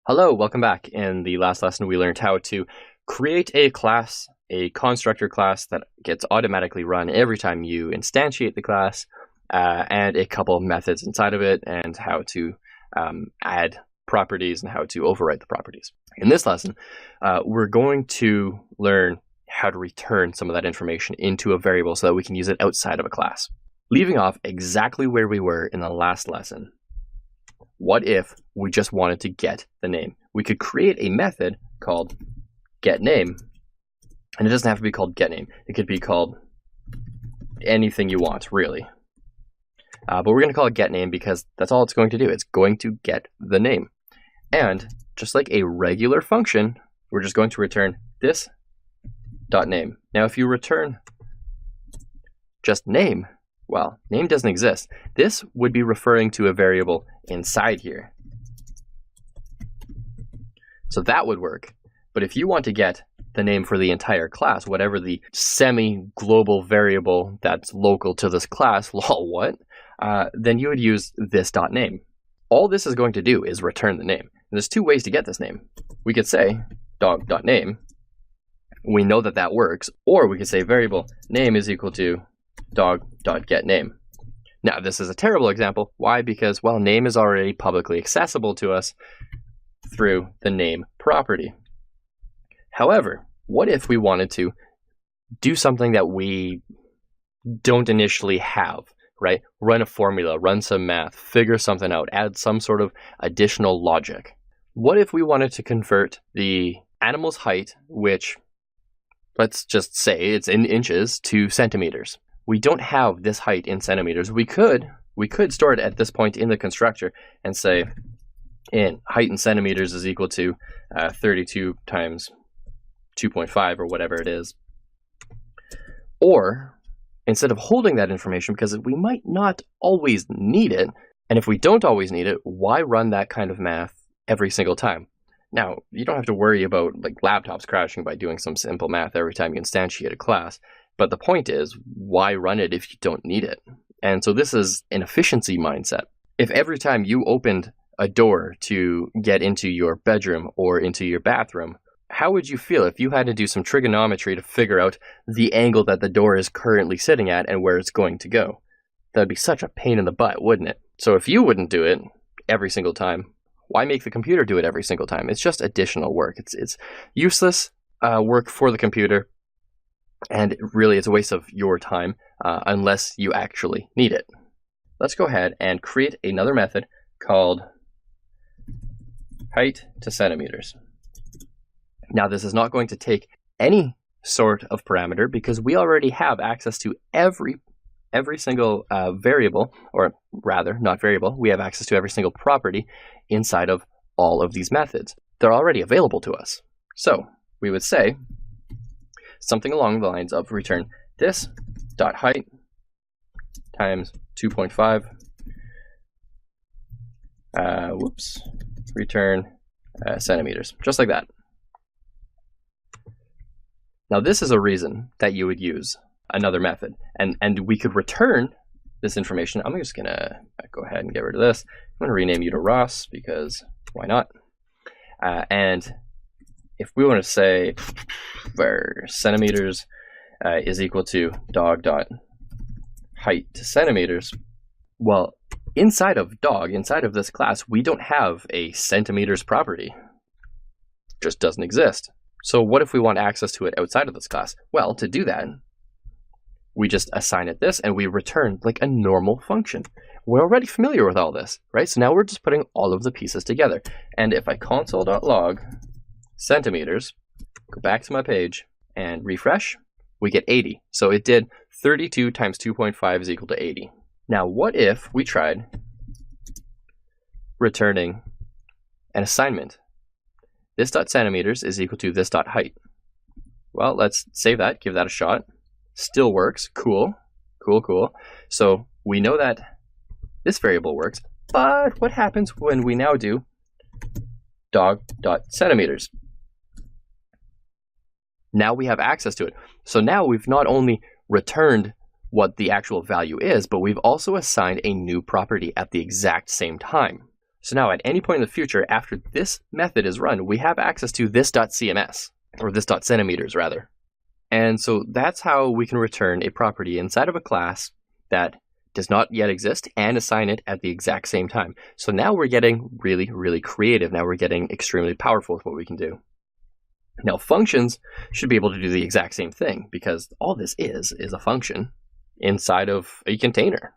Hello, welcome back. In the last lesson, we learned how to create a class, a constructor class that gets automatically run every time you instantiate the class, and a couple of methods inside of it, and how to add properties and how to overwrite the properties. In this lesson, we're going to learn how to return some of that information into a variable so that we can use it outside of a class. Leaving off exactly where we were in the last lesson, what if we just wanted to get the name? We could create a method called getName, and it doesn't have to be called getName. It could be called anything you want, really. But we're going to call it getName because that's all it's going to do. It's going to get the name. And just like a regular function, we're just going to return this dot name. Now, if you return just name, well, name doesn't exist. This would be referring to a variable inside here. So that would work. But if you want to get the name for the entire class, whatever the semi-global variable that's local to this class, lol, what? Then you would use this dot name. All this is going to do is return the name. And there's two ways to get this name. We could say dog.name. We know that that works. Or we could say variable name is equal to dog.getName. Now, this is a terrible example. Why? Because, well, name is already publicly accessible to us through the name property. However, what if we wanted to do something that we don't initially have, right? Run a formula, run some math, figure something out, add some sort of additional logic. What if we wanted to convert the animal's height, which, let's just say it's in inches, to centimeters? We don't have this height in centimeters. We could store it at this point in the constructor and say in height in centimeters is equal to 32 times 2.5 or whatever it is. Or instead of holding that information, because we might not always need it, and if we don't always need it, why run that kind of math every single time? Now, you don't have to worry about like laptops crashing by doing some simple math every time you instantiate a class. But the point is, why run it if you don't need it? And so this is an efficiency mindset. If every time you opened a door to get into your bedroom or into your bathroom, how would you feel if you had to do some trigonometry to figure out the angle that the door is currently sitting at and where it's going to go? That'd be such a pain in the butt, wouldn't it? So if you wouldn't do it every single time, why make the computer do it every single time? It's just additional work. It's useless work for the computer. And really, it's a waste of your time unless you actually need it. Let's go ahead and create another method called height to centimeters. Now, this is not going to take any sort of parameter because we already have access to every single variable, or rather, not variable. We have access to every single property inside of all of these methods. They're already available to us. So we would say something along the lines of return this dot height times 2.5. Return centimeters, just like that. Now, this is a reason that you would use another method, and we could return this information. I'm just gonna go ahead and get rid of this. I'm gonna rename you to Ross because why not? And if we want to say where centimeters is equal to dog.height to centimeters, well, inside of dog, inside of this class, we don't have a centimeters property. It just doesn't exist. So what if we want access to it outside of this class? Well, to do that, we just assign it this and we return like a normal function. We're already familiar with all this, right? So now we're just putting all of the pieces together. And if I console.log centimeters, go back to my page and refresh, we get 80. So it did 32 times 2.5 is equal to 80. Now, what if we tried returning an assignment? This dot centimeters is equal to this dot height. Well, let's save that, give that a shot. Still works. Cool. Cool, cool. So we know that this variable works, but what happens when we now do dog.centimeters? Now we have access to it. So now we've not only returned what the actual value is, but we've also assigned a new property at the exact same time. So now at any point in the future, after this method is run, we have access to this.cms, or this.centimeters rather. And so that's how we can return a property inside of a class that does not yet exist and assign it at the exact same time. So now we're getting really, really creative. Now we're getting extremely powerful with what we can do. Now functions should be able to do the exact same thing, because all this is a function inside of a container.